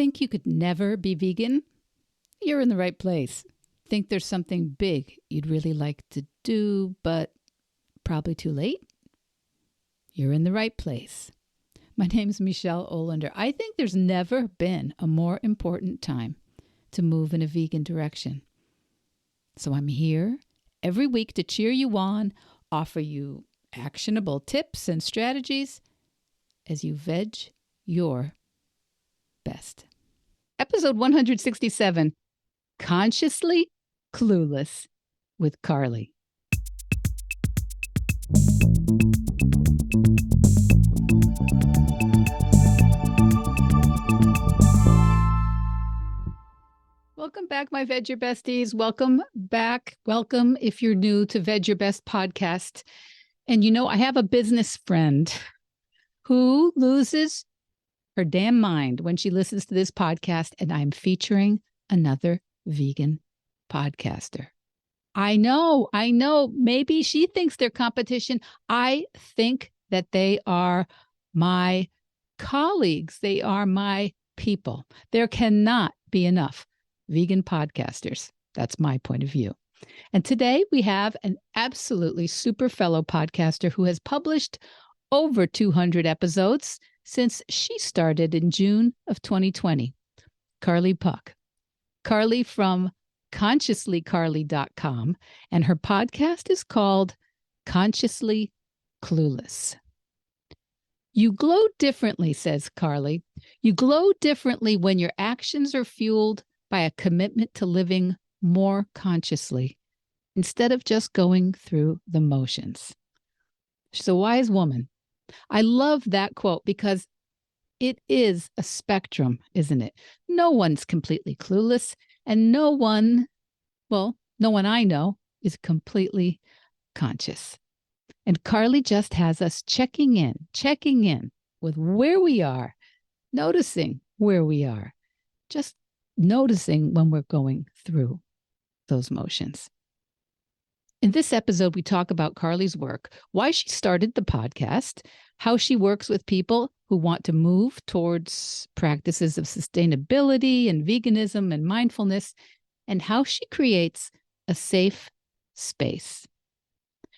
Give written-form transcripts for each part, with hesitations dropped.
Think you could never be vegan? You're in the right place. Think there's something big you'd really like to do, but probably too late? You're in the right place. My name's Michelle Olander. I think there's never been a more important time to move in a vegan direction. So I'm here every week to cheer you on, offer you actionable tips and strategies as you veg your best. Episode 167, Consciously Clueless with Carly. Welcome back, my Veg Your Besties. Welcome back. Welcome if you're new to Veg Your Best podcast. And you know, I have a business friend who loses her damn mind when she listens to this podcast, and I'm featuring another vegan podcaster. I know. Maybe she thinks they're competition. I think that they are my colleagues. They are my people. There cannot be enough vegan podcasters. That's my point of view. And today we have an absolutely super fellow podcaster who has published over 200 episodes since she started in June of 2020, Carly Puch. Carly from ConsciouslyCarly.com, and her podcast is called Consciously Clueless. You glow differently, says Carly. You glow differently when your actions are fueled by a commitment to living more consciously instead of just going through the motions. She's a wise woman. I love that quote because it is a spectrum, isn't it? No one's completely clueless, and no one I know is completely conscious. And Carly just has us checking in with where we are, noticing where we are, just noticing when we're going through those motions. In this episode, we talk about Carly's work, why she started the podcast, how she works with people who want to move towards practices of sustainability and veganism and mindfulness, and how she creates a safe space.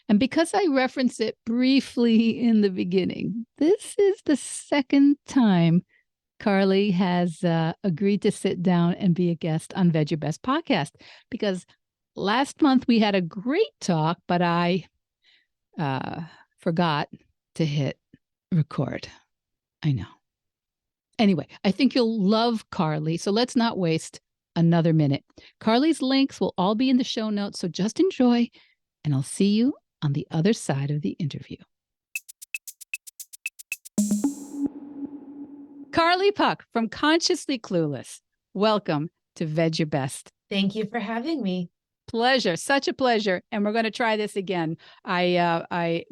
And because I reference it briefly in the beginning, this is the second time Carly has agreed to sit down and be a guest on Veg Your Best podcast, because last month we had a great talk, but I forgot to hit record. I know. Anyway, I think you'll love Carly, so let's not waste another minute. Carly's links will all be in the show notes, so just enjoy, and I'll see you on the other side of the interview. Carly Puch from Consciously Clueless. Welcome to Veg Your Best. Thank you for having me. Pleasure. Such a pleasure. And we're going to try this again. I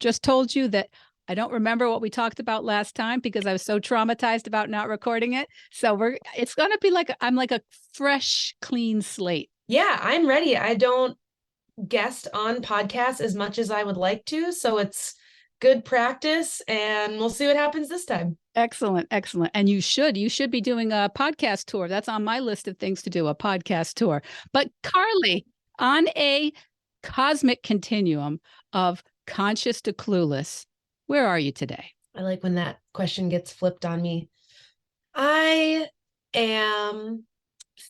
just told you that I don't remember what we talked about last time because I was so traumatized about not recording it. So it's going to be I'm like a fresh, clean slate. Yeah, I'm ready. I don't guest on podcasts as much as I would like to. So it's good practice, and we'll see what happens this time. Excellent. And you should be doing a podcast tour. That's on my list of things to do, a podcast tour. But Carly, on a cosmic continuum of conscious to clueless, where are you today? I like when that question gets flipped on me. I am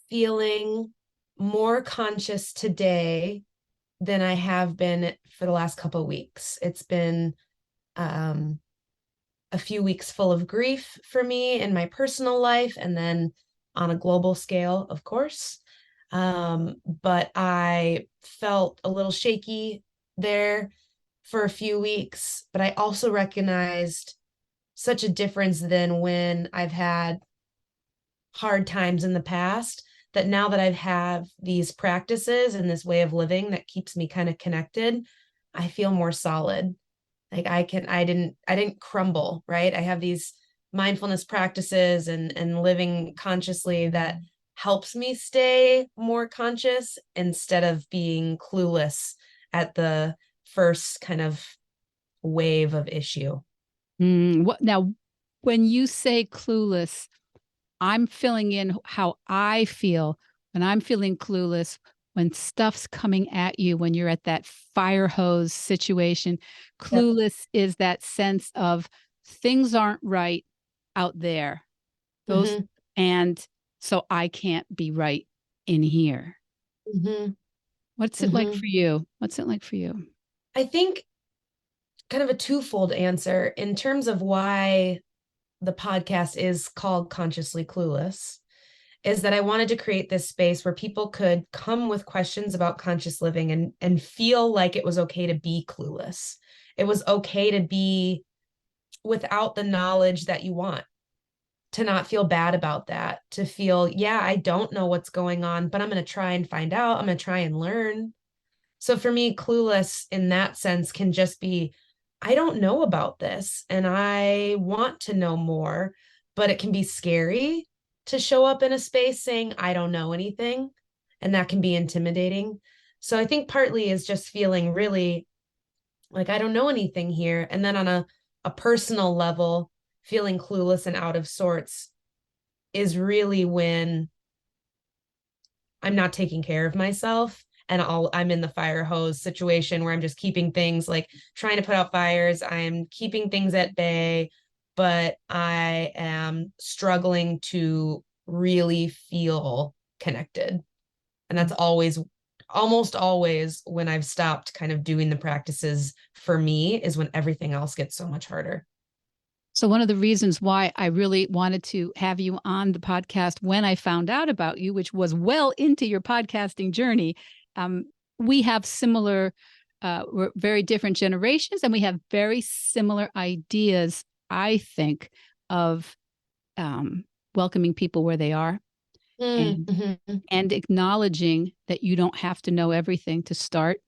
feeling more conscious today than I have been for the last couple of weeks. It's been a few weeks full of grief for me in my personal life, and then on a global scale, of course. But I felt a little shaky there for a few weeks, but I also recognized such a difference than when I've had hard times in the past, that now that I've had these practices and this way of living that keeps me kind of connected, I feel more solid. Like I didn't crumble, right? I have these mindfulness practices and living consciously that helps me stay more conscious instead of being clueless at the first kind of wave of issue. Now, when you say clueless, I'm filling in how I feel when I'm feeling clueless, when stuff's coming at you, when you're at that fire hose situation. Yep. Clueless is that sense of things aren't right out there. Those, Mm-hmm. and so I can't be right in here. Mm-hmm. What's it like Mm-hmm. for you? What's it like for you? I think kind of a twofold answer in terms of why the podcast is called Consciously Clueless is that I wanted to create this space where people could come with questions about conscious living and feel like it was okay to be clueless. It was okay to be without the knowledge that you want, to not feel bad about that, to feel, yeah, I don't know what's going on, but I'm going to try and find out. I'm going to try and learn. So for me, clueless in that sense can just be, I don't know about this and I want to know more, but it can be scary to show up in a space saying, I don't know anything. And that can be intimidating. So I think partly is just feeling really like, I don't know anything here. And then on a personal level, feeling clueless and out of sorts is really when I'm not taking care of myself and I'm in the fire hose situation where I'm just keeping things like trying to put out fires. I'm keeping things at bay, but I am struggling to really feel connected. And that's almost always when I've stopped kind of doing the practices for me is when everything else gets so much harder. So, one of the reasons why I really wanted to have you on the podcast when I found out about you, which was well into your podcasting journey, um, we have similar, we're very different generations, and we have very similar ideas, I think, of welcoming people where they are and Mm-hmm. and acknowledging that you don't have to know everything to start.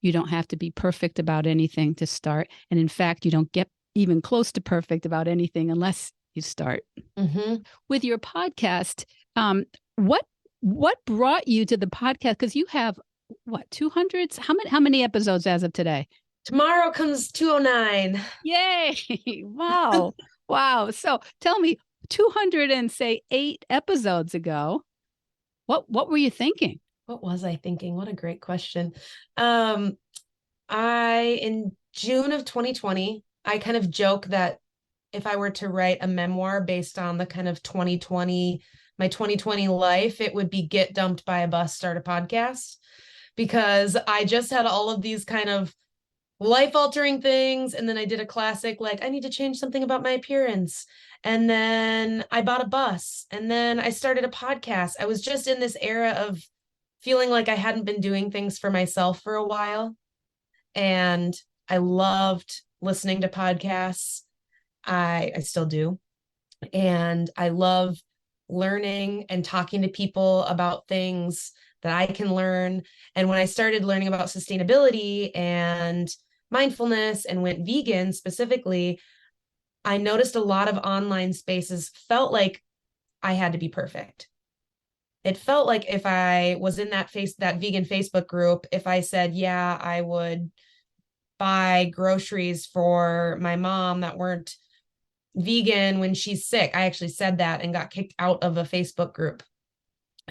You don't have to be perfect about anything to start. And in fact, you don't get even close to perfect about anything unless you start. Mm-hmm. With your podcast, um, what what brought you to the podcast? Because you have what, 200s? How many episodes as of today? Tomorrow comes 209. Yay! Wow. Wow. So tell me, 200 and say 8 episodes ago, what were you thinking? What was I thinking? What a great question. Um, I, in June of 2020, I kind of joke that if I were to write a memoir based on the kind of 2020, my 2020 life, it would be Get Dumped by a Bus, Start a Podcast, because I just had all of these kind of life altering things. And then I did a classic, like, I need to change something about my appearance. And then I bought a bus. And then I started a podcast. I was just in this era of feeling like I hadn't been doing things for myself for a while. And I loved listening to podcasts. I still do. And I love learning and talking to people about things that I can learn. And when I started learning about sustainability and mindfulness and went vegan specifically, I noticed a lot of online spaces felt like I had to be perfect. It felt like if I was in that vegan Facebook group, if I said, yeah, I would buy groceries for my mom that weren't vegan when she's sick. I actually said that and got kicked out of a Facebook group.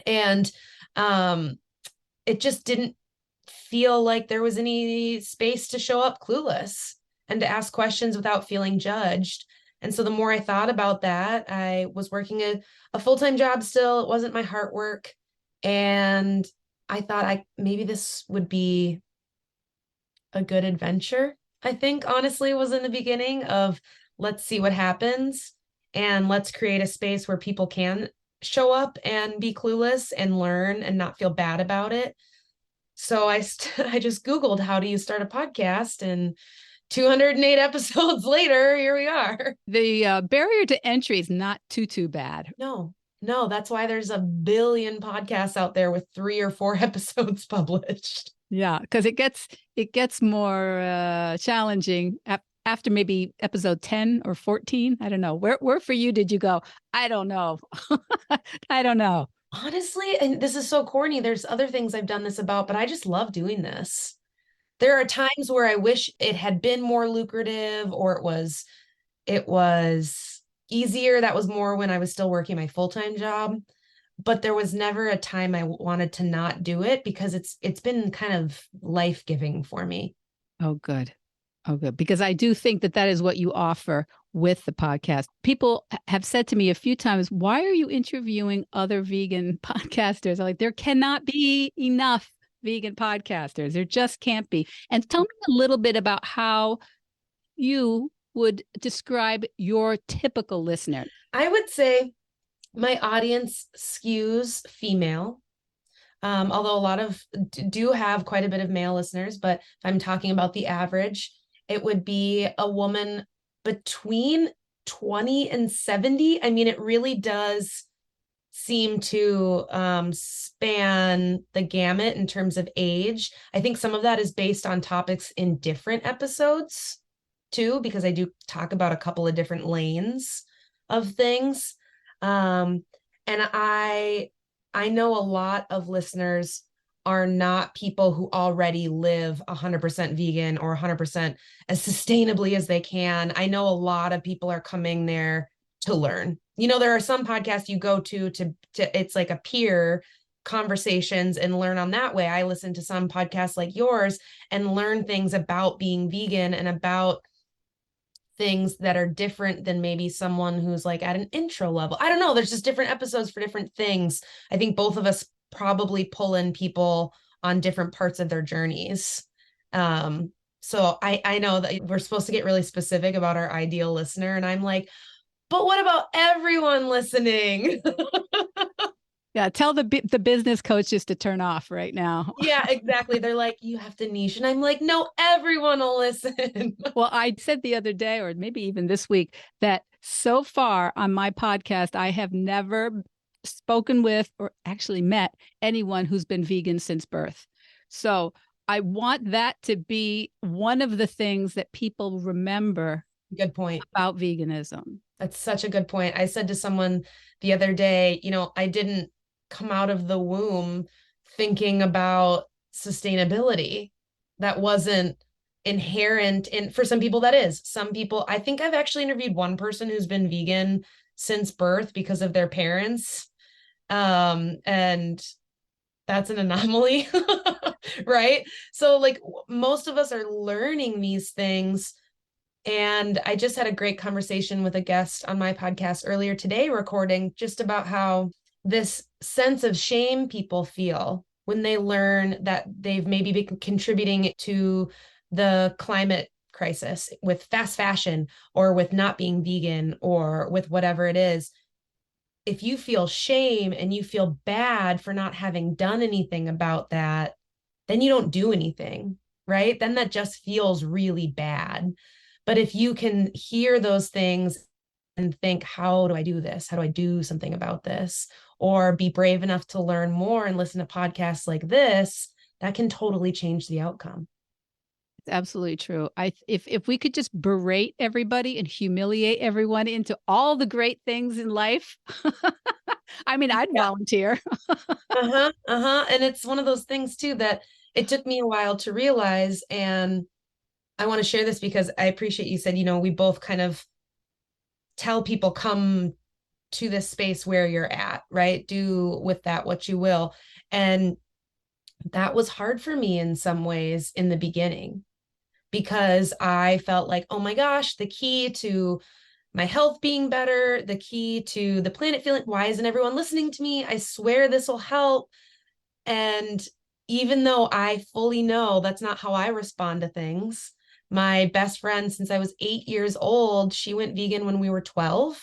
And um, it just didn't feel like there was any space to show up clueless and to ask questions without feeling judged. And so the more I thought about that, I was working a full-time job still. It wasn't my heart work. And I thought I maybe this would be a good adventure. I think honestly was in the beginning of let's see what happens and let's create a space where people can show up and be clueless and learn and not feel bad about it. So I just Googled how do you start a podcast and 208 episodes later, here we are. The barrier to entry is not too bad. No, no, that's why there's a billion podcasts out there with 3 or 4 episodes published. Yeah, because it gets more challenging after maybe episode 10 or 14. I don't know. Where for you did you go? I don't know. I don't know. Honestly, and this is so corny, there's other things I've done this about, but I just love doing this. There are times where I wish it had been more lucrative or it was easier. That was more when I was still working my full-time job, but there was never a time I wanted to not do it because it's been kind of life-giving for me. Oh, good. Oh, good. Because I do think that that is what you offer with the podcast. People have said to me a few times, why are you interviewing other vegan podcasters? I'm like, there cannot be enough vegan podcasters. There just can't be. And tell me a little bit about how you would describe your typical listener. I would say my audience skews female. Although a lot of do have quite a bit of male listeners, but if I'm talking about the average, it would be a woman between 20 and 70. I mean, it really does seem to span the gamut in terms of age. I think some of that is based on topics in different episodes too, because I do talk about a couple of different lanes of things. Um, and I know a lot of listeners are not people who already live 100% vegan or 100% as sustainably as they can. I know a lot of people are coming there to learn. You know, there are some podcasts you go to it's like a peer conversations and learn on that way. I listen to some podcasts like yours and learn things about being vegan and about things that are different than maybe someone who's like at an intro level. I don't know. There's just different episodes for different things. I think both of us probably pull in people on different parts of their journeys. So I know that we're supposed to get really specific about our ideal listener. And I'm like, but what about everyone listening? Yeah, tell the business coaches to turn off right now. Yeah, exactly. They're like, you have to niche. And I'm like, no, everyone will listen. Well, I said the other day, or maybe even this week, that so far on my podcast, I have never spoken with or actually met anyone who's been vegan since birth. So I want that to be one of the things that people remember Good point. about veganism. That's such a good point. I said to someone the other day, you know, I didn't come out of the womb thinking about sustainability. That wasn't inherent in, for some people that is. Some people, I think I've actually interviewed one person who's been vegan since birth because of their parents. And that's an anomaly, right? So like most of us are learning these things. And I just had a great conversation with a guest on my podcast earlier today, recording just about how this sense of shame people feel when they learn that they've maybe been contributing to the climate crisis with fast fashion or with not being vegan or with whatever it is. If you feel shame and you feel bad for not having done anything about that, then you don't do anything, right? Then that just feels really bad. But if you can hear those things and think, how do I do this? How do I do something about this? Or be brave enough to learn more and listen to podcasts like this, that can totally change the outcome. It's absolutely true. If we could just berate everybody and humiliate everyone into all the great things in life, I mean, I'd Yeah. volunteer. Uh-huh. Uh-huh. And it's one of those things too that it took me a while to realize. And I want to share this because I appreciate you said, you know, we both kind of tell people come to this space where you're at, right? Do with that what you will. And that was hard for me in some ways in the beginning because I felt like, oh my gosh, the key to my health being better, the key to the planet feeling, why isn't everyone listening to me? I swear this will help. And even though I fully know that's not how I respond to things, my best friend since I was 8 years old, she went vegan when we were 12.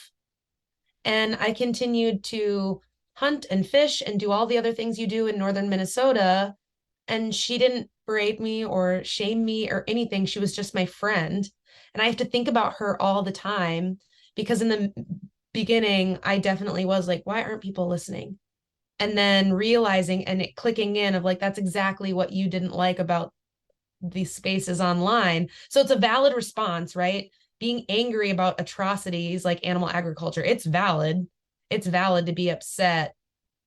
And I continued to hunt and fish and do all the other things you do in northern Minnesota. And she didn't berate me or shame me or anything. She was just my friend. And I have to think about her all the time because in the beginning, I definitely was like, why aren't people listening? And then realizing and it clicking in of like, that's exactly what you didn't like about these spaces online. So it's a valid response, right? Being angry about atrocities like animal agriculture, it's valid. It's valid to be upset.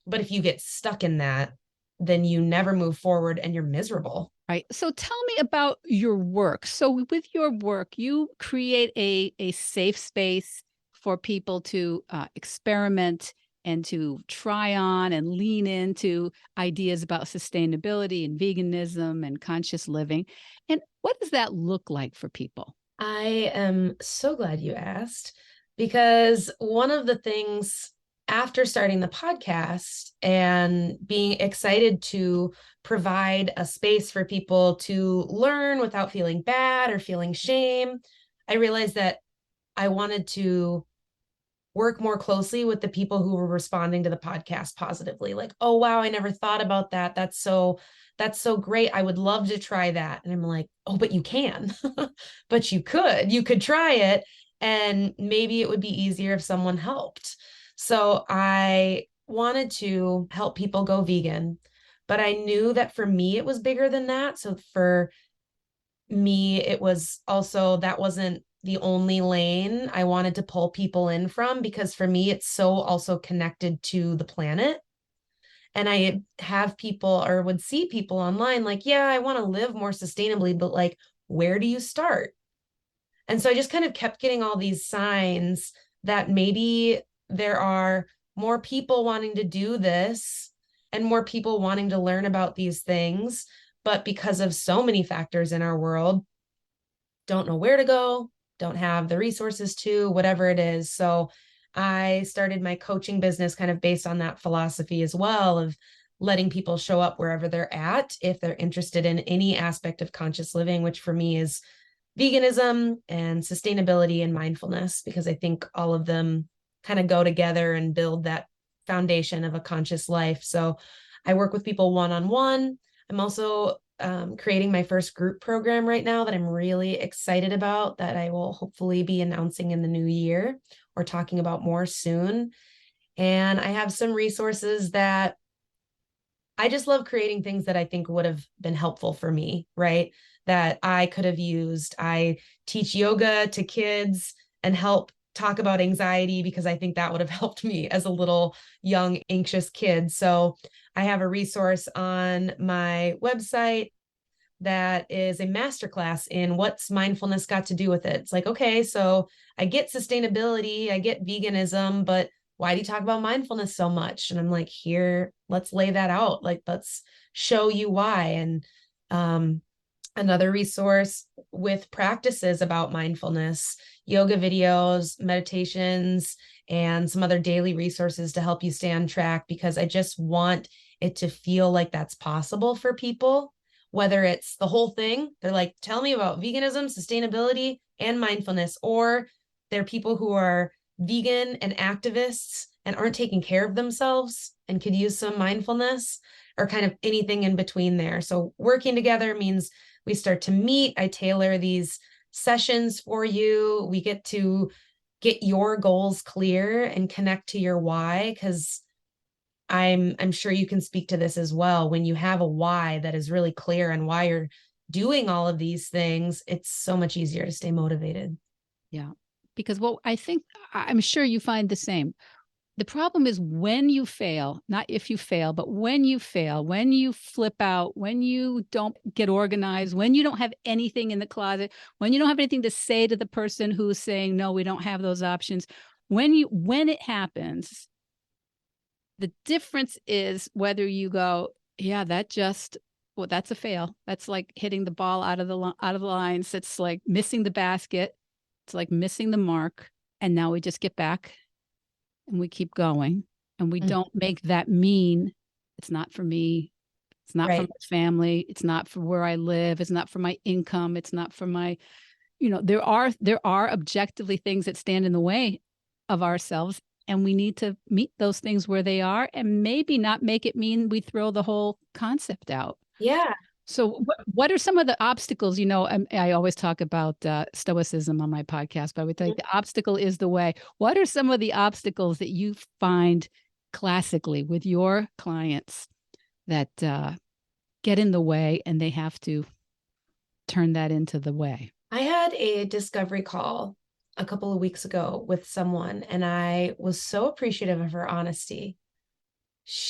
But if you get stuck in that, then you never move forward and you're miserable. Right. So tell me about your work. So with your work, you create a safe space for people to experiment and to try on and lean into ideas about sustainability and veganism and conscious living. And what does that look like for people? I am so glad you asked, because one of the things after starting the podcast and being excited to provide a space for people to learn without feeling bad or feeling shame, I realized that I wanted to work more closely with the people who were responding to the podcast positively. Like, oh wow, I never thought about that. That's so great. I would love to try that. And I'm like, oh, but you can. But you could try it, and maybe it would be easier if someone helped. So I wanted to help people go vegan, but I knew that for me it was bigger than that. So for me, it was also, that wasn't the only lane I wanted to pull people in from, because for me, it's so also connected to the planet. And I have people, or would see people online like, yeah, I want to live more sustainably, but like, where do you start? And so I just kind of kept getting all these signs that maybe there are more people wanting to do this and more people wanting to learn about these things. But because of so many factors in our world, don't know where to go, don't have the resources to, whatever it is. So I started my coaching business kind of based on that philosophy as well, of letting people show up wherever they're at if they're interested in any aspect of conscious living, which for me is veganism and sustainability and mindfulness, because I think all of them kind of go together and build that foundation of a conscious life. So I work with people one-on-one. I'm also creating my first group program right now that I'm really excited about, that I will hopefully be announcing in the new year or talking about more soon. And I have some resources that I just love creating, things that I think would have been helpful for me, right? That I could have used. I teach yoga to kids and help talk about anxiety, because I think that would have helped me as a little young anxious kid. So I have a resource on my website that is a masterclass in what's mindfulness got to do with it. It's like, okay, so I get sustainability, I get veganism, but why do you talk about mindfulness so much? And I'm like, here, let's lay that out. Like, let's show you why. And another resource with practices about mindfulness, yoga videos, meditations, and some other daily resources to help you stay on track, because I just want it to feel like that's possible for people, whether it's the whole thing. They're like, tell me about veganism, sustainability, and mindfulness, or they're people who are vegan and activists and aren't taking care of themselves and could use some mindfulness, or kind of anything in between there. So working together means we start to meet. I tailor these sessions for you. We get to get your goals clear and connect to your why, because I'm sure you can speak to this as well. When you have a why that is really clear and why you're doing all of these things, it's so much easier to stay motivated. Yeah. Because what I think, I'm sure you find the same. The problem is when you fail, not if you fail, but when you fail, when you flip out, when you don't get organized, when you don't have anything in the closet, when you don't have anything to say to the person who's saying, no, we don't have those options. When it happens, the difference is whether you go, yeah, well, that's a fail. That's like hitting the ball out of the lines. It's like missing the basket. It's like missing the mark. And now we just get back and we keep going, and we don't make that mean it's not for me. It's not for Right. my family. It's not for where I live. It's not for my income. It's not for my, there are objectively things that stand in the way of ourselves, and we need to meet those things where they are, and maybe not make it mean we throw the whole concept out. Yeah. So what are some of the obstacles? I always talk about stoicism on my podcast, but I would tell you the obstacle is the way. What are some of the obstacles that you find classically with your clients that get in the way, and they have to turn that into the way? I had a discovery call a couple of weeks ago with someone, and I was so appreciative of her honesty.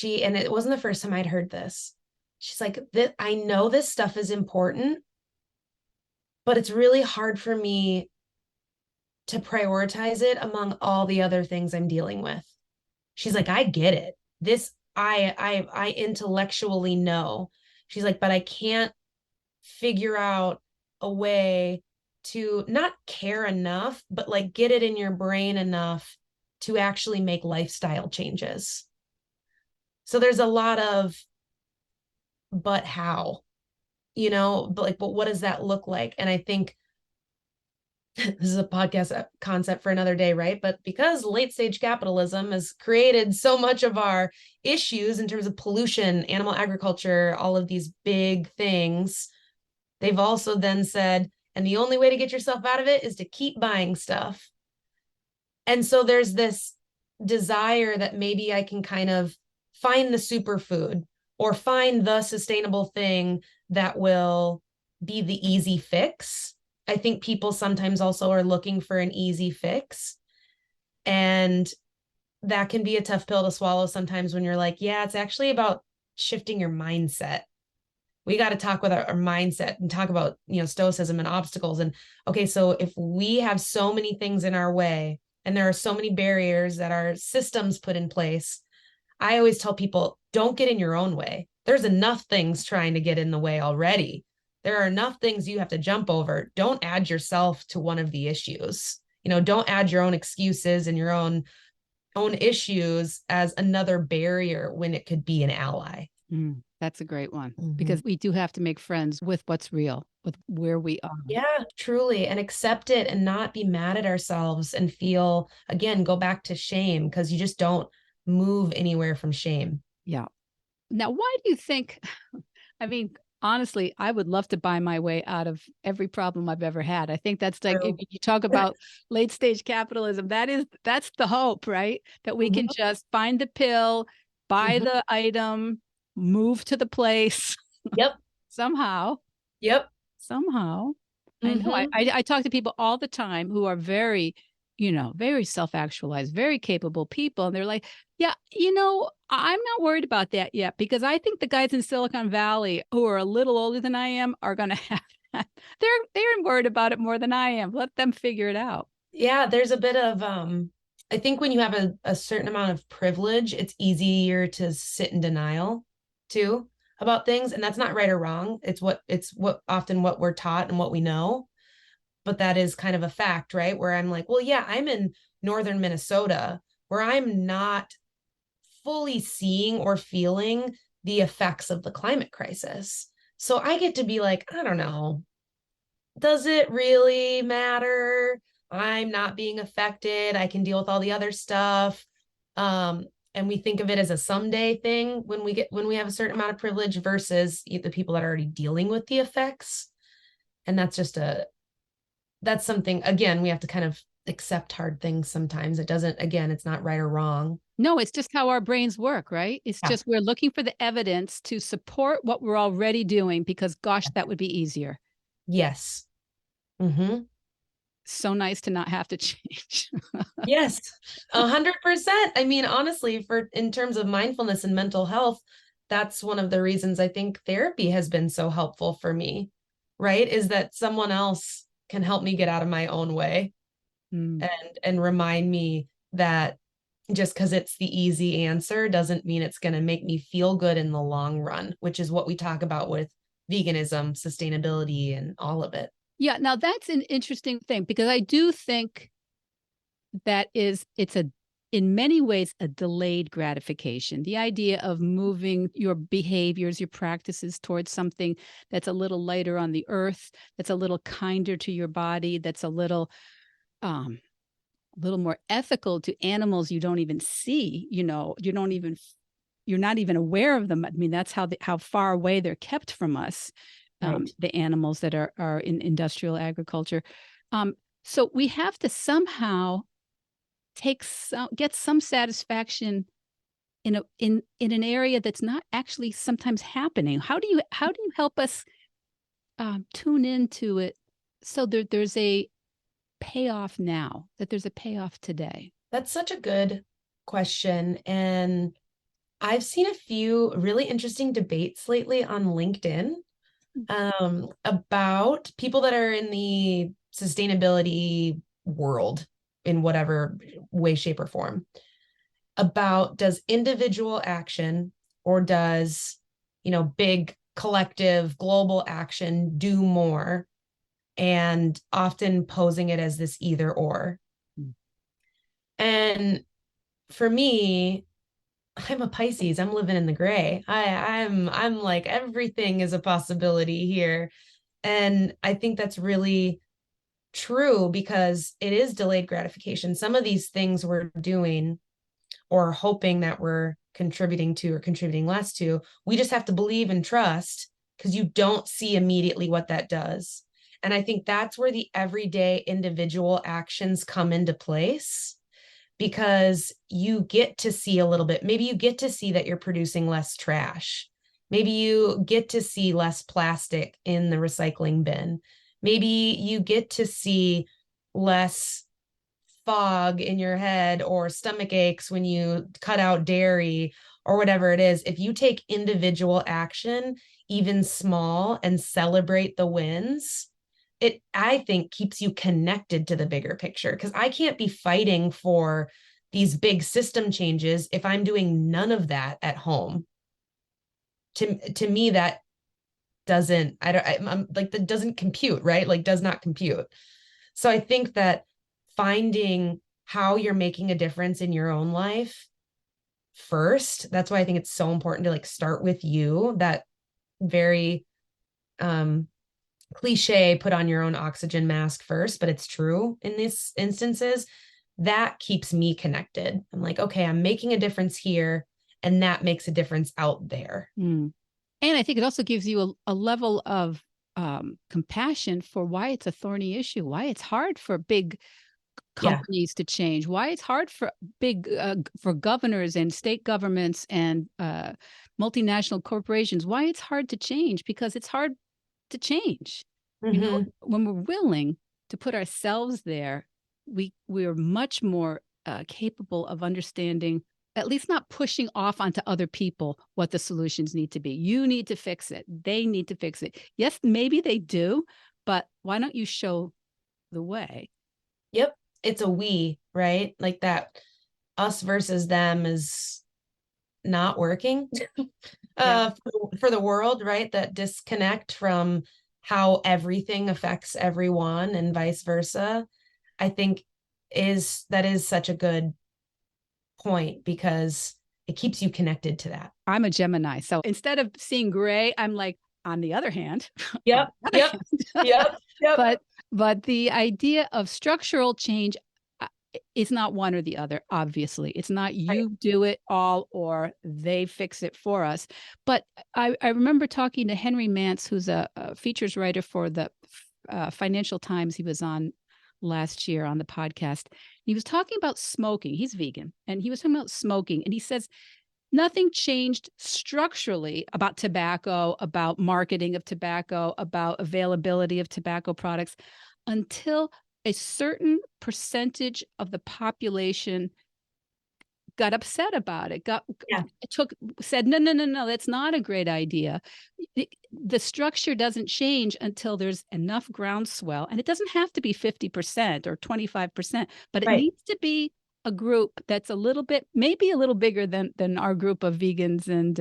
And it wasn't the first time I'd heard this. She's like, I know this stuff is important, but it's really hard for me to prioritize it among all the other things I'm dealing with. She's like, I get it. This I intellectually know. She's like, but I can't figure out a way to not care enough, but like get it in your brain enough to actually make lifestyle changes. So there's a lot of, but how, but like, but what does that look like? And I think this is a podcast concept for another day, right? But because late stage capitalism has created so much of our issues in terms of pollution, animal agriculture, all of these big things, they've also then said, and the only way to get yourself out of it is to keep buying stuff. And so there's this desire that maybe I can kind of find the superfood or find the sustainable thing that will be the easy fix. I think people sometimes also are looking for an easy fix. And that can be a tough pill to swallow sometimes when you're like, yeah, it's actually about shifting your mindset. We got to talk with our mindset and talk about, stoicism and obstacles. And okay, so if we have so many things in our way and there are so many barriers that our systems put in place, I always tell people, don't get in your own way. There's enough things trying to get in the way already. There are enough things you have to jump over. Don't add yourself to one of the issues. Don't add your own excuses and your own issues as another barrier when it could be an ally. That's a great one, because we do have to make friends with what's real, with where we are. Yeah, truly. And accept it and not be mad at ourselves and feel, again, go back to shame, because you just don't move anywhere from shame. Yeah. Now, why do you think, I mean, honestly, I would love to buy my way out of every problem I've ever had. I think that's like, if you talk about late stage capitalism, that's the hope, right? That we can just find the pill, buy the item, move to the place. Yep. Somehow. Yep. Somehow. I know. I talk to people all the time who are very, very self-actualized, very capable people. And they're like, yeah, I'm not worried about that yet, because I think the guys in Silicon Valley who are a little older than I am are going to have that. They're worried about it more than I am. Let them figure it out. Yeah, there's a bit of I think when you have a certain amount of privilege, it's easier to sit in denial too about things. And that's not right or wrong. It's what often what we're taught and what we know. But that is kind of a fact, right? Where I'm like, well, yeah, I'm in northern Minnesota where I'm not fully seeing or feeling the effects of the climate crisis. So I get to be like, I don't know, does it really matter? I'm not being affected. I can deal with all the other stuff. And we think of it as a someday thing when we have a certain amount of privilege versus the people that are already dealing with the effects. And that's something, again, we have to kind of accept hard things sometimes. It's not right or wrong. No, it's just how our brains work, right? It's just we're looking for the evidence to support what we're already doing, because gosh, that would be easier. Yes. So nice to not have to change. Yes, 100%. I mean, honestly, in terms of mindfulness and mental health, that's one of the reasons I think therapy has been so helpful for me, right? Is that someone else can help me get out of my own way and remind me that just because it's the easy answer doesn't mean it's going to make me feel good in the long run, which is what we talk about with veganism, sustainability, and all of it. Yeah. Now that's an interesting thing, because I do think that it's in many ways a delayed gratification. The idea of moving your behaviors, your practices towards something that's a little lighter on the earth, that's a little kinder to your body, that's a little more ethical to animals you don't even see, you're not even aware of them. I mean, that's how far away they're kept from us. Right. The animals that are in industrial agriculture. So we have to somehow get some satisfaction in an area that's not actually sometimes happening. How do you help us tune into it so there's a payoff now, that there's a payoff today? That's such a good question. And I've seen a few really interesting debates lately on LinkedIn about people that are in the sustainability world in whatever way, shape, or form, about does individual action or does, big collective global action do more, and often posing it as this either or. And for me, I'm a Pisces. I'm living in the gray. I'm like, everything is a possibility here. And I think that's really true, because it is delayed gratification. Some of these things we're doing or hoping that we're contributing to or contributing less to, we just have to believe and trust, because you don't see immediately what that does. And I think that's where the everyday individual actions come into place, because you get to see a little bit. Maybe you get to see that you're producing less trash. Maybe you get to see less plastic in the recycling bin. Maybe you get to see less fog in your head or stomach aches when you cut out dairy or whatever it is. If you take individual action, even small, and celebrate the wins, it, I think, keeps you connected to the bigger picture, because I can't be fighting for these big system changes if I'm doing none of that at home. To me, that doesn't, I'm like, that doesn't compute, right? Like, does not compute. So I think that finding how you're making a difference in your own life first, that's why I think it's so important to like start with you. That very cliche, put on your own oxygen mask first, but it's true in these instances. That keeps me connected. I'm like, okay, I'm making a difference here, and that makes a difference out there. And I think it also gives you a level of compassion for why it's a thorny issue, why it's hard for big companies to change, why it's hard for for governors and state governments and multinational corporations, why it's hard to change, because it's hard to change. Mm-hmm. When we're willing to put ourselves there, we're much more capable of understanding, at least not pushing off onto other people what the solutions need to be. You need to fix it. They need to fix it. Yes, maybe they do, but why don't you show the way? Yep. It's a we, right? Like that us versus them is not working for the world, right? That disconnect from how everything affects everyone and vice versa, I think that is such a good point, because it keeps you connected to that. I'm a Gemini. So instead of seeing gray, I'm like, on the other hand, Yep. Yep. Yep. Yep. But the idea of structural change is not one or the other. Obviously, it's not you do it all or they fix it for us. But I remember talking to Henry Mance, who's a features writer for the Financial Times. He was on last year on the podcast. He was talking about smoking. He's vegan, and he was talking about smoking, and he says nothing changed structurally about tobacco, about marketing of tobacco, about availability of tobacco products until a certain percentage of the population got upset about it, said, no, that's not a great idea. The structure doesn't change until there's enough groundswell. And it doesn't have to be 50% or 25%, but it needs to be a group that's a little bit, maybe a little bigger than our group of vegans and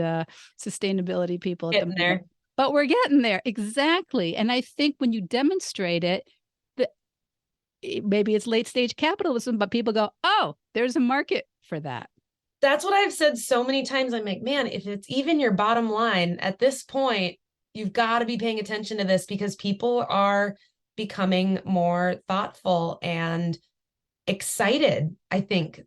sustainability people at the moment. There. But we're getting there. Exactly. And I think when you demonstrate it, maybe it's late stage capitalism, but people go, oh, there's a market for that. That's what I've said so many times. I'm like, man, if it's even your bottom line at this point, you've got to be paying attention to this, because people are becoming more thoughtful and excited. I think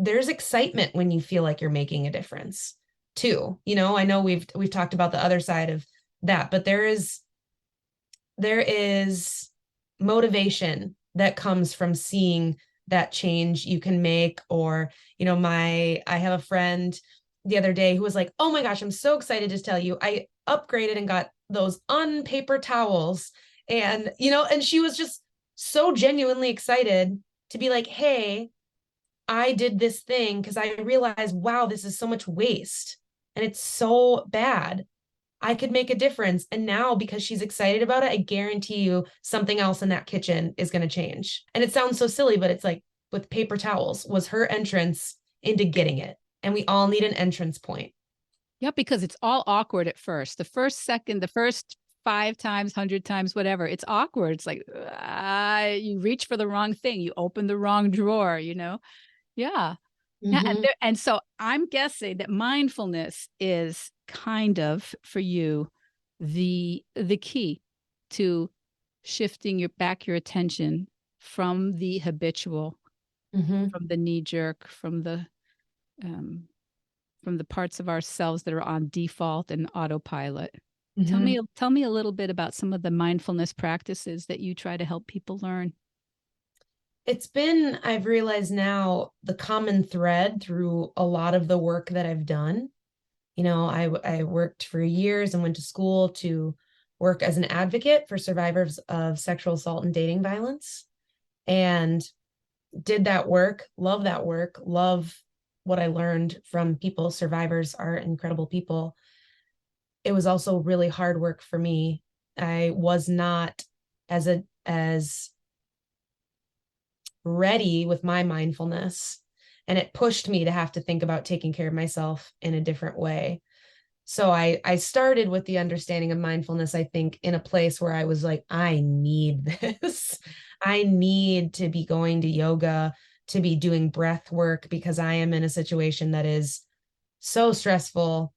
there's excitement when you feel like you're making a difference too. I know we've talked about the other side of that, but there is motivation that comes from seeing that change you can make. Or, I have a friend the other day who was like, oh my gosh, I'm so excited to tell you, I upgraded and got those paper towels. And, and she was just so genuinely excited to be like, hey, I did this thing because I realized, wow, this is so much waste and it's so bad. I could make a difference. And now, because she's excited about it, I guarantee you something else in that kitchen is going to change. And it sounds so silly, but it's like with paper towels was her entrance into getting it. And we all need an entrance point. Yeah, because it's all awkward at first. The first second, the first 5 times, 100 times, whatever, it's awkward. It's like you reach for the wrong thing. You open the wrong drawer, Yeah. Mm-hmm. And so I'm guessing that mindfulness is kind of for you the key to shifting your attention from the habitual, Mm-hmm. from the knee jerk, um, from the parts of ourselves that are on default and autopilot. Mm-hmm. Tell me a little bit about some of the mindfulness practices that you try to help people learn. It's been, I've realized now, the common thread through a lot of the work that I've done. I worked for years and went to school to work as an advocate for survivors of sexual assault and dating violence, and did that work, love what I learned from people. Survivors are incredible people. It was also really hard work for me. I was not as ready with my mindfulness, and it pushed me to have to think about taking care of myself in a different way. So I started with the understanding of mindfulness, I think, in a place where I was like, I need this. I need to be going to yoga, to be doing breath work, because I am in a situation that is so stressful.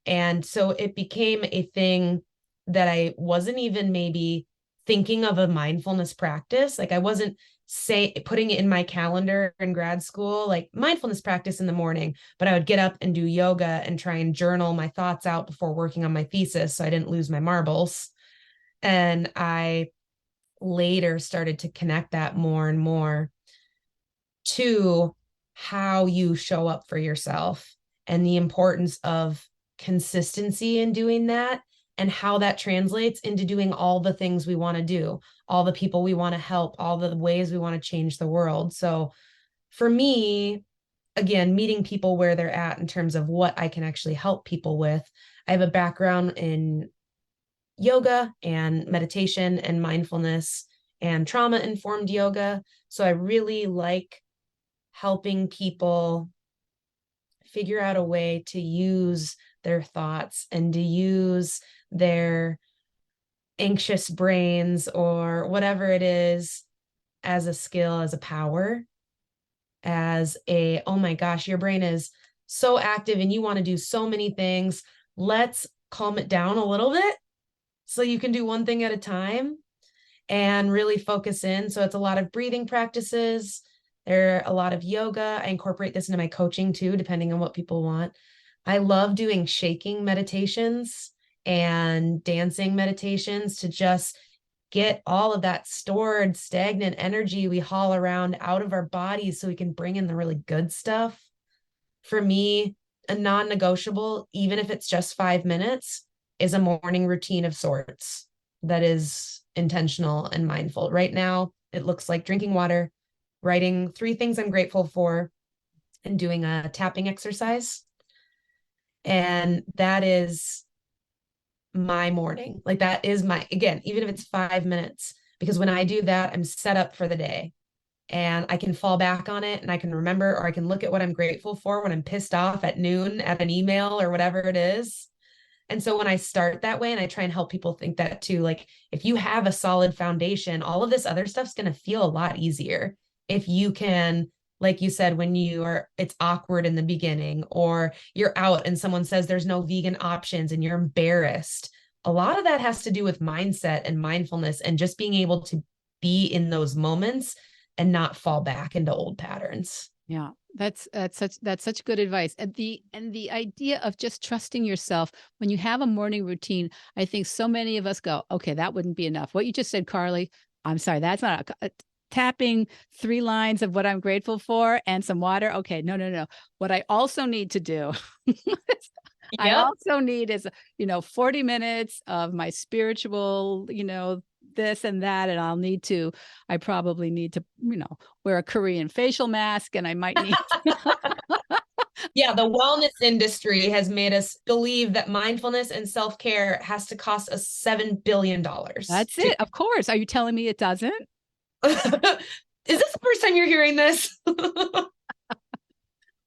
And so it became a thing that I wasn't even maybe thinking of a mindfulness practice. Like I wasn't putting it in my calendar in grad school, like mindfulness practice in the morning, but I would get up and do yoga and try and journal my thoughts out before working on my thesis so I didn't lose my marbles. And I later started to connect that more and more to how you show up for yourself and the importance of consistency in doing that, and how that translates into doing all the things we want to do, all the people we want to help, all the ways we want to change the world. So for me, again, meeting people where they're at in terms of what I can actually help people with. I have a background in yoga and meditation and mindfulness and trauma informed yoga. So I really like helping people figure out a way to use their thoughts and to use their anxious brains or whatever it is as a skill, as a power, as a, oh my gosh, your brain is so active and you want to do so many things. Let's calm it down a little bit so you can do one thing at a time and really focus in. So it's a lot of breathing practices. There are a lot of yoga. I incorporate this into my coaching too, depending on what people want. I love doing shaking meditations and dancing meditations to just get all of that stored, stagnant energy we haul around out of our bodies so we can bring in the really good stuff. For me, a non negotiable, even if it's just 5 minutes, is a morning routine of sorts that is intentional and mindful. Right now, it looks like drinking water, writing 3 things I'm grateful for, and doing a tapping exercise. And that is my morning. Like that is my, again, even if it's 5 minutes, because when I do that, I'm set up for the day and I can fall back on it and I can remember, or I can look at what I'm grateful for when I'm pissed off at noon at an email or whatever it is. And so when I start that way, and I try and help people think that too, like if you have a solid foundation, all of this other stuff's going to feel a lot easier. If you can, like you said, when it's awkward in the beginning, or you're out and someone says there's no vegan options and you're embarrassed. A lot of that has to do with mindset and mindfulness and just being able to be in those moments and not fall back into old patterns. Yeah, that's such good advice. And the idea of just trusting yourself when you have a morning routine, I think so many of us go, okay, that wouldn't be enough. What you just said, Carly, I'm sorry, that's not tapping 3 lines of what I'm grateful for and some water. Okay, no. What I also need to do, I Yep. also need is 40 minutes of my spiritual, this and that, and I probably need to wear a Korean facial mask, and I might need Yeah, the wellness industry has made us believe that mindfulness and self-care has to cost us $7 billion That's to. it. Of course. Are you telling me it doesn't? Is this the first time you're hearing this?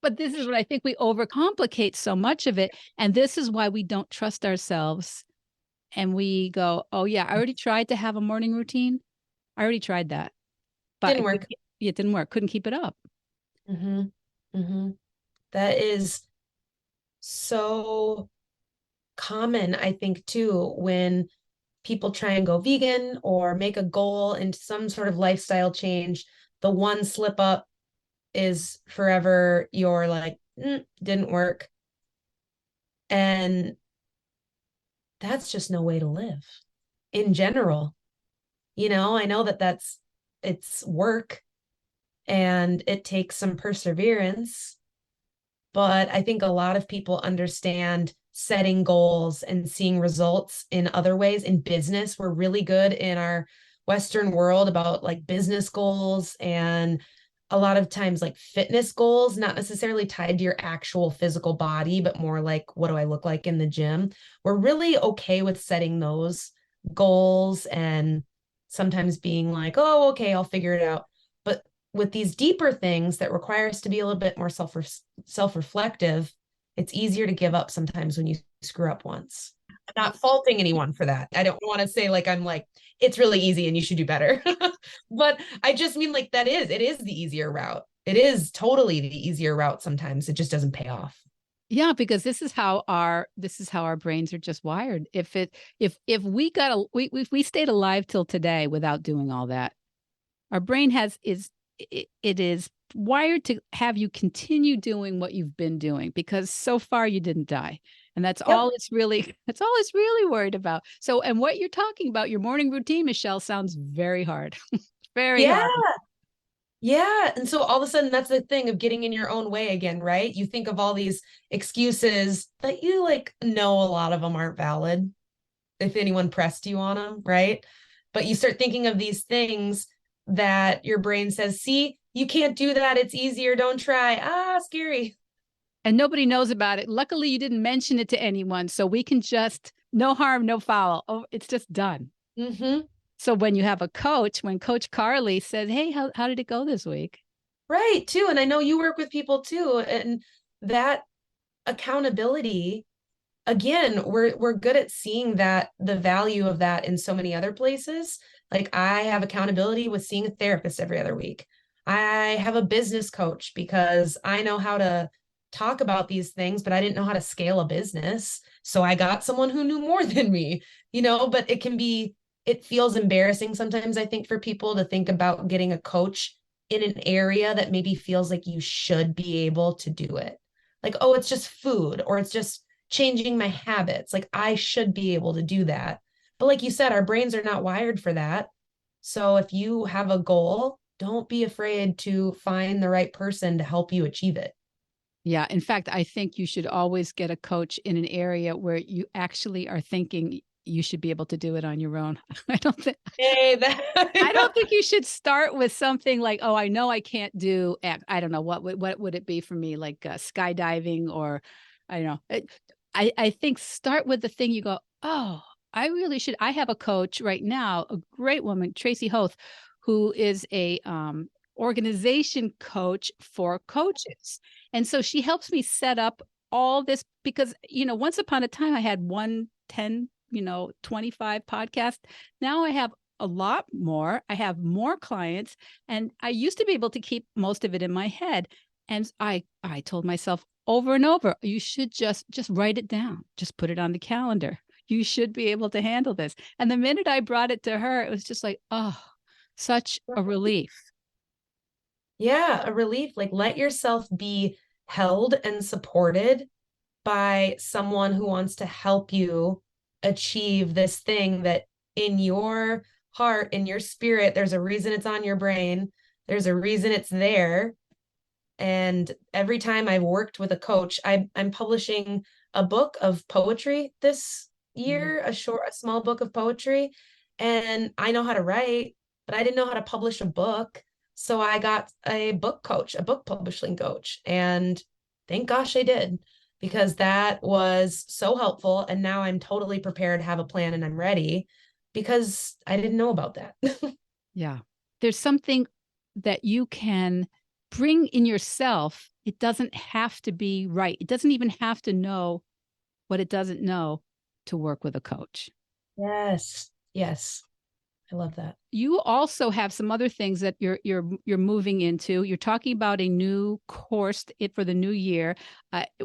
But this is what I think, we overcomplicate so much of it. And this is why we don't trust ourselves. And we go, oh, yeah, I already tried to have a morning routine. I already tried that, but Didn't work. it didn't work. Couldn't keep it up. Mm-hmm. Mm-hmm. That is so common, I think, too, when people try and go vegan or make a goal into some sort of lifestyle change. The one slip up is forever you're like, didn't work. And that's just no way to live in general. I know that it's work and it takes some perseverance, but I think a lot of people understand setting goals and seeing results in other ways. In business, we're really good in our Western world about like business goals, and a lot of times like fitness goals, not necessarily tied to your actual physical body, but more like, what do I look like in the gym? We're really okay with setting those goals and sometimes being like, oh, okay, I'll figure it out. But with these deeper things that require us to be a little bit more self-reflective, it's easier to give up sometimes when you screw up once. I'm not faulting anyone for that. I don't want to say like I'm like it's really easy and you should do better. But I just mean like it is the easier route. It is totally the easier route sometimes. It just doesn't pay off. Yeah, because this is how our brains are just wired. If we got a we stayed alive till today without doing all that, our brain it is wired to have you continue doing what you've been doing, because so far you didn't die. And Yep. that's all it's really worried about. So, and what you're talking about, your morning routine, Michelle, sounds very hard. Very Yeah. hard. Yeah. And so all of a sudden, that's the thing of getting in your own way again, right? You think of all these excuses that you like know a lot of them aren't valid if anyone pressed you on them, right? But you start thinking of these things that your brain says, see, you can't do that. It's easier. Don't try. Ah, scary. And nobody knows about it. Luckily, you didn't mention it to anyone. So we can just, no harm, no foul. Oh, it's just done. Mm-hmm. So when you have a coach, when Coach Carly said, hey, how did it go this week? Right. Too. And I know you work with people too. And that accountability, again, we're good at seeing that the value of that in so many other places. Like I have accountability with seeing a therapist every other week. I have a business coach because I know how to talk about these things, but I didn't know how to scale a business. So I got someone who knew more than me, but it feels embarrassing sometimes, I think, for people to think about getting a coach in an area that maybe feels like you should be able to do it. Like, oh, it's just food or it's just changing my habits. Like I should be able to do that. But like you said, our brains are not wired for that. So if you have a goal, don't be afraid to find the right person to help you achieve it. Yeah. In fact, I think you should always get a coach in an area where you actually are thinking you should be able to do it on your own. I don't think Hey, I don't think you should start with something like, oh, I know I can't do I don't know what would it be for me, like skydiving, or I don't know. I think start with the thing you go, oh, I really should. I have a coach right now, a great woman, Tracy Hoth, who is a organization coach for coaches. And so she helps me set up all this because, once upon a time I had 110, 25 podcasts. Now I have a lot more. I have more clients, and I used to be able to keep most of it in my head. And I told myself over and over, you should just write it down. Just put it on the calendar. You should be able to handle this. And the minute I brought it to her, it was just like, oh, such a relief. yeah, a relief. Like let yourself be held and supported by someone who wants to help you achieve this thing that in your heart, in your spirit, there's a reason it's on your brain. There's a reason it's there. And every time I've worked with a coach, I'm publishing a book of poetry this Mhm. year, a small book of poetry. And I know how to write, but I didn't know how to publish a book. So I got a book coach, a book publishing coach. And thank gosh I did, because that was so helpful. And now I'm totally prepared, have a plan, and I'm ready because I didn't know about that. Yeah. There's something that you can bring in yourself. It doesn't have to be right. It doesn't even have to know what it doesn't know to work with a coach. Yes. Yes. I love that. You also have some other things that you're moving into. You're talking about a new course for the new year.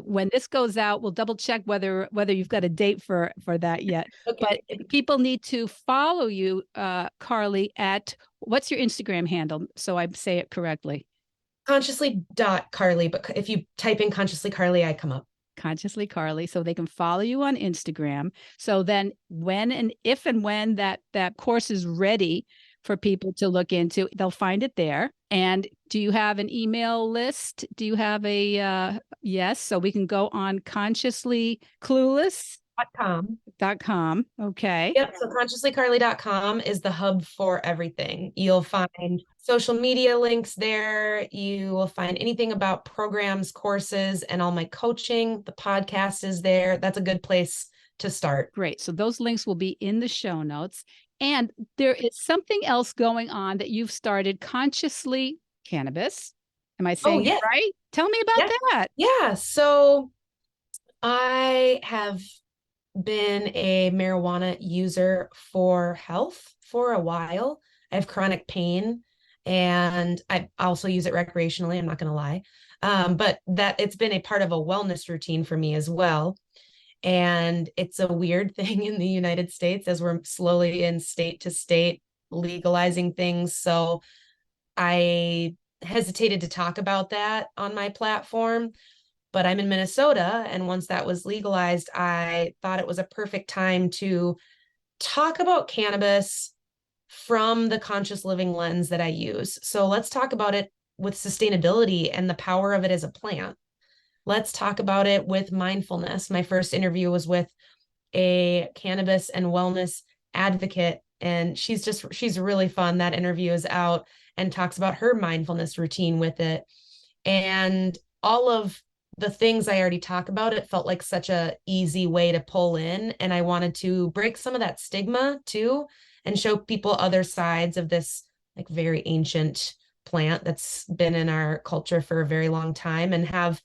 When this goes out, we'll double check whether you've got a date for that yet. But Okay. people need to follow you, Carly, at what's your Instagram handle so I say it correctly? Consciously.Carly, but if you type in Consciously Carly, I come up. Consciously Carly, so they can follow you on Instagram. So then when and if and when that course is ready for people to look into, they'll find it there. And do you have an email list? Do you have a yes, so we can go on consciouslyclueless.com. .com. Okay. Yep. So consciouslycarly.com is the hub for everything. You'll find social media links there. You will find anything about programs, courses, and all my coaching. The podcast is there. That's a good place to start. Great. So those links will be in the show notes. And there is something else going on that you've started, Consciously Cannabis. Am I Oh, saying it yes. right? Tell me about Yeah. that. Yeah. So I have been a marijuana user for health for a while. I have chronic pain and I also use it recreationally. I'm not going to lie. But that it's been a part of a wellness routine for me as well. And it's a weird thing in the United States as we're slowly in state to state legalizing things. So I hesitated to talk about that on my platform, but I'm in Minnesota. And once that was legalized, I thought it was a perfect time to talk about cannabis from the conscious living lens that I use. So let's talk about it with sustainability and the power of it as a plant. Let's talk about it with mindfulness. My first interview was with a cannabis and wellness advocate, and she's really fun. That interview is out and talks about her mindfulness routine with it. And all of the things I already talk about, it felt like such a easy way to pull in. And I wanted to break some of that stigma too and show people other sides of this like very ancient plant that's been in our culture for a very long time and have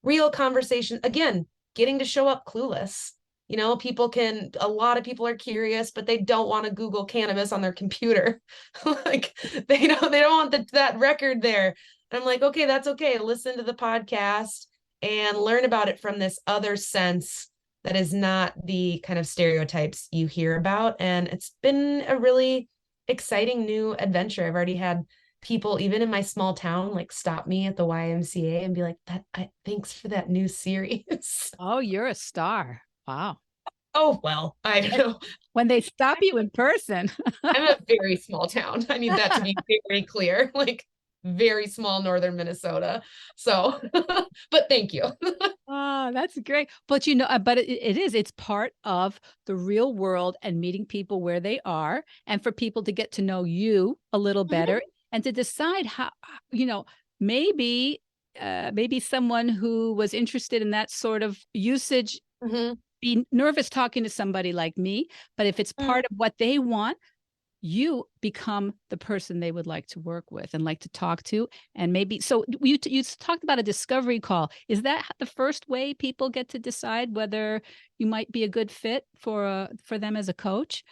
real conversation. Again, getting to show up clueless. You know, a lot of people are curious, but they don't want to Google cannabis on their computer. Like they don't want that record there. And I'm like, okay, that's okay. Listen to the podcast and learn about it from this other sense that is not the kind of stereotypes you hear about. And it's been a really exciting new adventure. I've already had people, even in my small town, like stop me at the YMCA and be like, thanks for that new series. Oh, you're a star. Wow. Oh, well, I don't know. When they stop you in person. I'm a very small town. I need that to be very clear, like very small northern Minnesota. So, but thank you. Oh, that's great. But but it's part of the real world and meeting people where they are, and for people to get to know you a little better and to decide how, maybe, maybe someone who was interested in that sort of usage Mm-hmm. be nervous talking to somebody like me. But if it's part of what they want, you become the person they would like to work with and like to talk to. And maybe, so you talked about a discovery call. Is that the first way people get to decide whether you might be a good fit for them as a coach?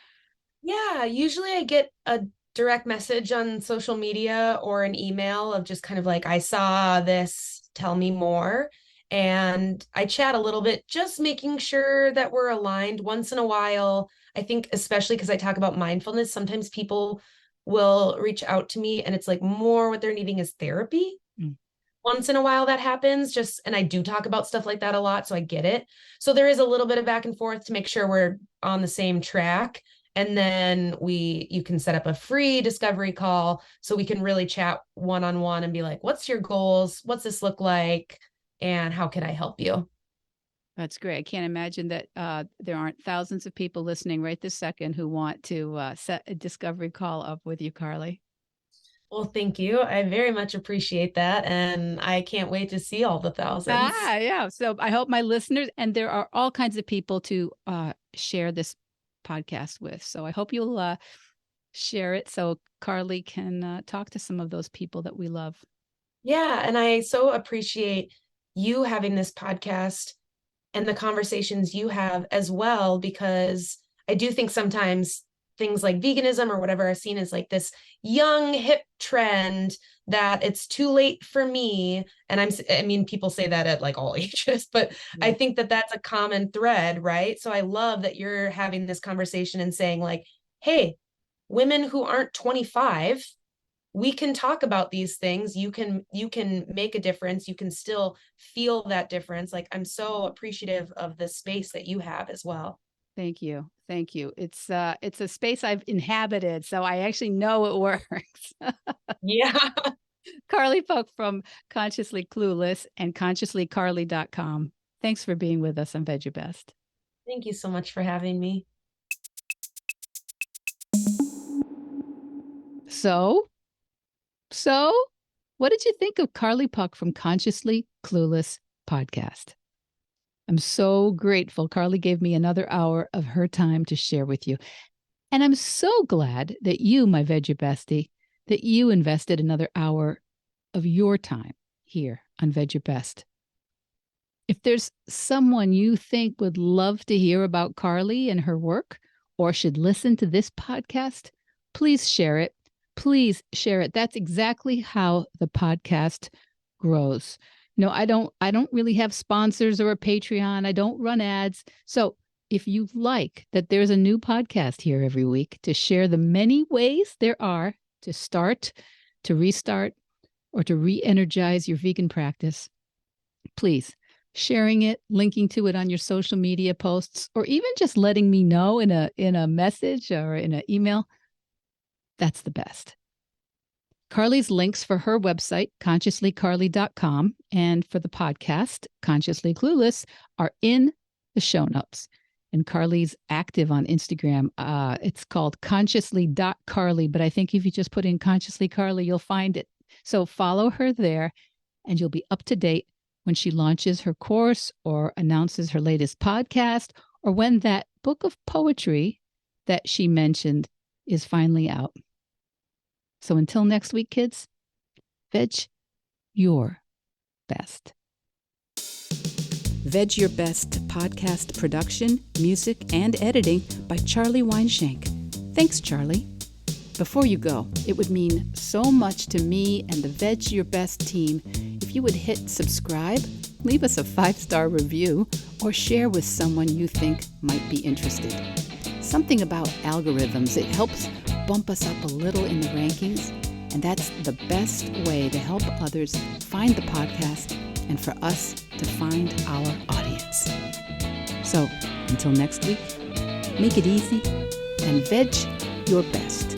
Yeah, usually I get a direct message on social media or an email of just kind of like, I saw this, tell me more. And I chat a little bit, just making sure that we're aligned. Once in a while, I think, especially because I talk about mindfulness, sometimes people will reach out to me and it's like more what they're needing is therapy. Mm. Once in a while that happens, just, and I do talk about stuff like that a lot, so I get it. So there is a little bit of back and forth to make sure we're on the same track. And then you can set up a free discovery call so we can really chat one-on-one and be like, what's your goals? What's this look like? And how can I help you? That's great. I can't imagine that there aren't thousands of people listening right this second who want to set a discovery call up with you, Carly. Well, thank you. I very much appreciate that. And I can't wait to see all the thousands. Yeah. So I hope my listeners, and there are all kinds of people to share this podcast with. So I hope you'll share it so Carly can talk to some of those people that we love. Yeah. And I so appreciate you having this podcast and the conversations you have as well, because I do think sometimes things like veganism or whatever are seen as like this young hip trend that it's too late for me. And I mean, people say that at like all ages, but Yeah. I think that that's a common thread, right? So I love that you're having this conversation and saying like, hey, women who aren't 25, we can talk about these things. You can make a difference. You can still feel that difference. Like, I'm so appreciative of the space that you have as well. Thank you. Thank you. It's a space I've inhabited, so I actually know it works. Yeah. Carly Puch from Consciously Clueless and consciouslycarly.com. Thanks for being with us on Veg Your Best. Thank you so much for having me. So, what did you think of Carly Puch from Consciously Clueless podcast? I'm so grateful Carly gave me another hour of her time to share with you. And I'm so glad that you, my veggie bestie, that you invested another hour of your time here on Veg Your Best. If there's someone you think would love to hear about Carly and her work or should listen to this podcast, please share it. Please share it. That's exactly how the podcast grows. I don't really have sponsors or a Patreon. I don't run ads. So if you like that there's a new podcast here every week to share the many ways there are to start, to restart, or to re-energize your vegan practice, please sharing it, linking to it on your social media posts, or even just letting me know in a message or in an email. That's the best. Carly's links for her website, consciouslycarly.com, and for the podcast, Consciously Clueless, are in the show notes. And Carly's active on Instagram. It's called consciously.carly, but I think if you just put in Consciously Carly, you'll find it. So follow her there, and you'll be up to date when she launches her course or announces her latest podcast, or when that book of poetry that she mentioned is finally out. So until next week, kids, veg your best. Veg Your Best podcast production, music, and editing by Charlie Weinshank. Thanks, Charlie. Before you go, it would mean so much to me and the Veg Your Best team if you would hit subscribe, leave us a 5-star review, or share with someone you think might be interested. Something about algorithms, it helps bump us up a little in the rankings, and that's the best way to help others find the podcast and for us to find our audience. So, until next week, make it easy and veg your best.